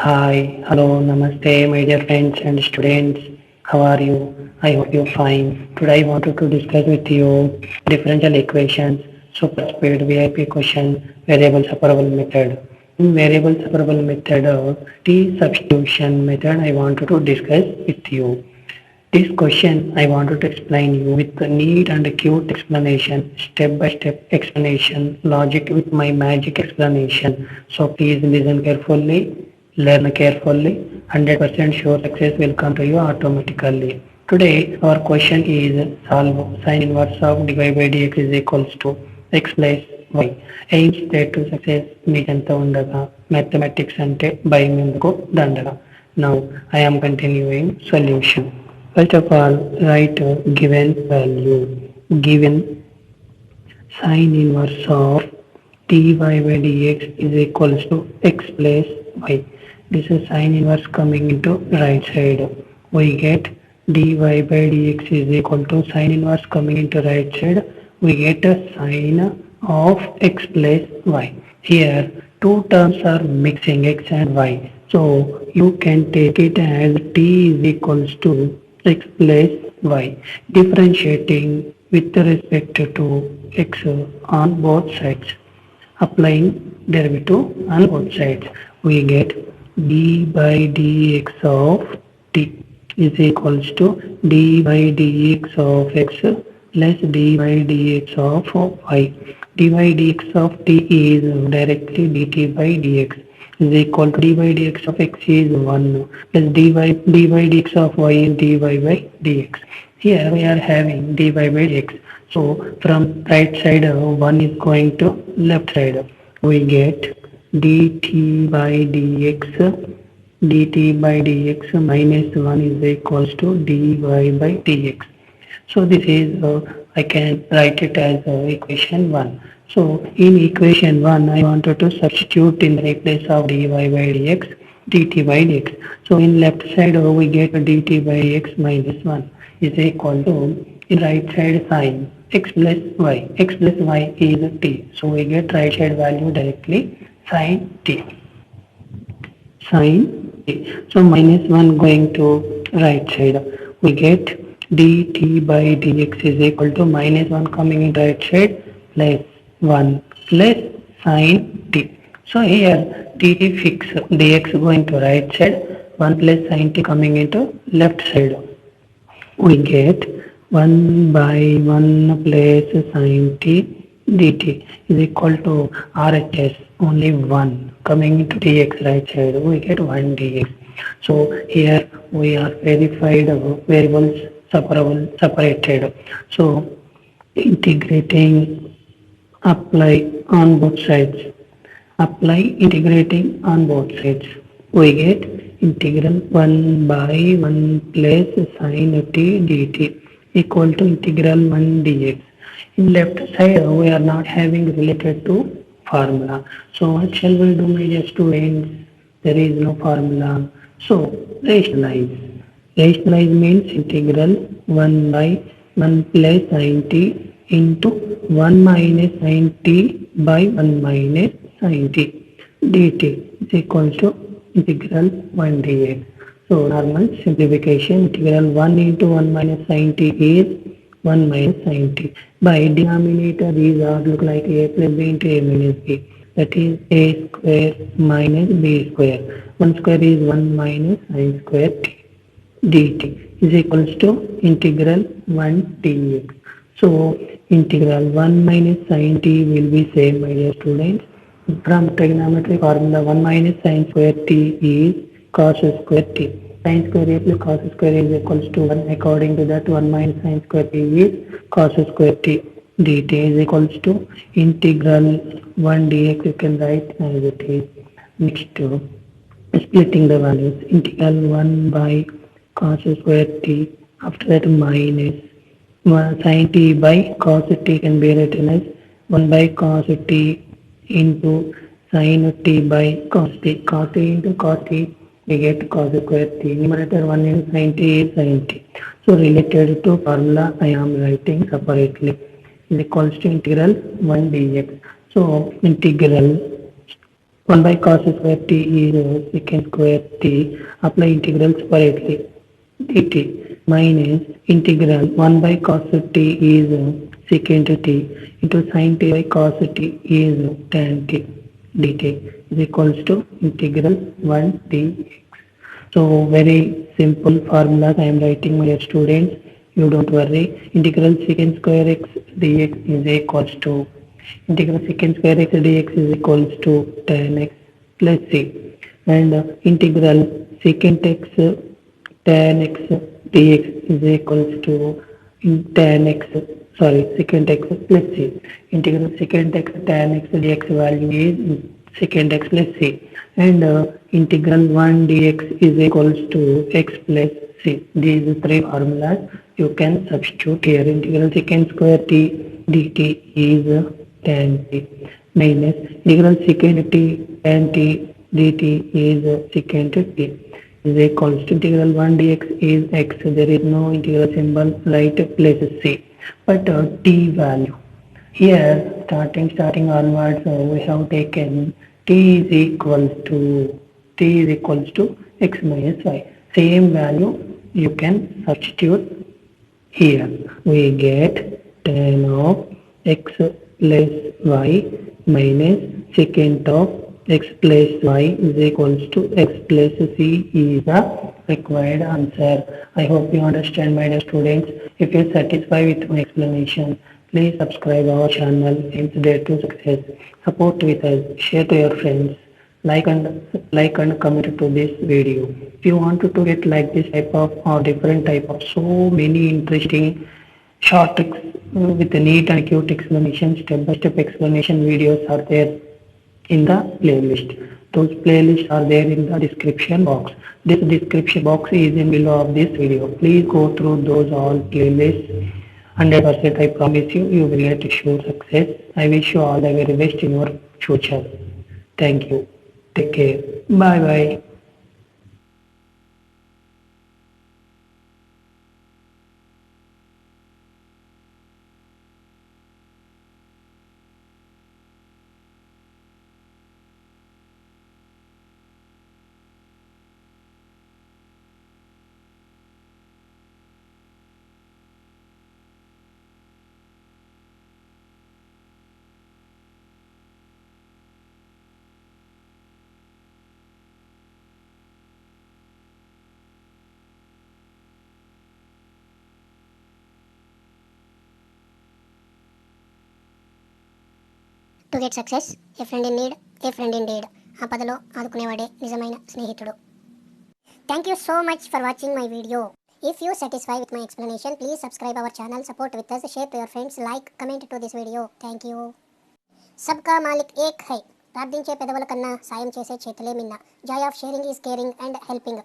Hi, hello, namaste, my dear friends and students. How are you? I hope you're fine. Today I wanted to discuss with you differential equations, super speed, VIP question, variable separable method. In variable separable method, T substitution method I wanted to discuss with you. This question I wanted to explain you with a neat and cute explanation, step by step explanation, logic with my magic explanation. So please listen carefully, learn carefully, 100% sure success will come to you automatically. Today our question is solve sin inverse of dy by dx is equals to x plus y. Aim state to success మీకంతా ఉండగా mathematics అంటే భయం ఎందుకు దండగా. Now I am continuing solution. First of all, write a given value. Given sin inverse of dy by dx is equals to x plus y. This is sin inverse coming into right side. We get dy by dx is equal to sin inverse coming into right side. We get a sin of x plus y. Here two terms are mixing x and y. So you can take it as t is equals to x plus y, differentiating with respect to x on both sides. Applying derivative on both sides, we get d by dx of t is equals to d by dx of x plus d by dx of y. d by dx of t is directly dt by dx is equal to d by dx of x is 1 plus d by dx of y is dy by dx. Here we are having dy by dx. So from right side 1 is going to left side. We get dt by dx minus 1 is equals to dy by dx. So this is I can write it as equation 1. So in equation 1 I wanted to substitute in the place of dy by dx dt by dx. So in left side we get dt by dx minus 1 is equal to in right side sin x plus y. X plus y is t. So we get right side value directly sin t. Sin t. So minus 1 going to right side. We get dt by dx is equal to minus 1 coming in right side plus 1 plus sin t. So here dt fix dx going to right side, 1 plus sin t coming into left side. We get 1 by 1 plus sin t dt is equal to RHS only 1 coming into dx right side. We get 1 dx. So here we are verified variables separated. So integrating apply on both sides. Apply integrating on both sides. We get integral 1 by 1 plus sin t dt equal to integral 1 dx. In left side we are not having related to formula. So what shall we do, my dear students? There is no formula. So rationalize. Rationalize means integral 1 by 1 plus sin t into 1 minus sin t by 1 minus sin t dt is equal to integral 1 dx. So normal simplification, integral 1 into 1 minus sin t is 1 minus sin t. By denominator these are look like a plus b into a minus b. That is a square minus b square. 1 square is 1 minus sin square t dt is equals to integral 1 dx. So integral 1 minus sin t will be same, my dear students. From trigonometric formula 1 minus sin square t is cos square t. Sin square a plus cos square is equals to 1. According to that 1 minus sin square t is cos square t dt is equals to integral 1 dx. You can write as it is. Next to splitting the values, integral 1 by cos square t, after that minus sin t by cos t can be written as 1 by cos t into sin t by cos t. Cos t into cos t we get cos square t. Numerator 1 into sin t is sin t. So related to formula I am writing separately is equals to integral 1 dx. So integral 1 by cos square t is secant square t. Apply integral separately. dt minus integral 1 by cos t is secant t into sin t by cos t is tan t dt is equals to integral 1 dx. So very simple formulas I am writing, my dear students. You don't worry. Integral secant square x dx is equals to integral secant square x dx is equals to tan x plus c, and integral secant x tan x dx is equals to tan x, sorry, secant x plus c. Integral secant x tan x dx value is secant x plus c, and integral 1 dx is equals to x plus c. These three formulas you can substitute here. Integral secant square t dt is tan t minus integral secant t tan t dt is secant t is equals to integral 1 dx is x. There is no integral symbol, right? Place c. But t value here, starting onwards, we have taken t is equals to x minus y. Same value you can substitute here. We get tan of x plus y minus secant of x plus y is equals to x plus c is the required answer. I hope you understand, my dear students. If you are satisfied with my explanation, please subscribe our channel. Aims Dare to Success. Support with us. Share to your friends. Like and comment to this video. If you want to get like this type of or different type of so many interesting short tricks with a neat and cute explanation, step-by-step explanation videos are there in the playlist. Those playlists are there in the description box. This description box is in below of this video. Please go through those all playlists. 100% I promise you, you will get sure success. I wish you all the very best in your future. Thank you. Take care. Bye bye. To get success, a friend in need, a friend in deed. ఆపదలో ఆదుకునేవాడే నిజమైన స్నేహితుడు. Thank you so much for watching my video. If you satisfied with my explanation, please subscribe our channel, support with us, share to your friends, like, comment to this video. Thank you. सबका मालिक एक है. ప్రార్థించే పెదవుల కన్నా సాయం చేసే చేతులే మిన్న. Joy of sharing is caring and helping.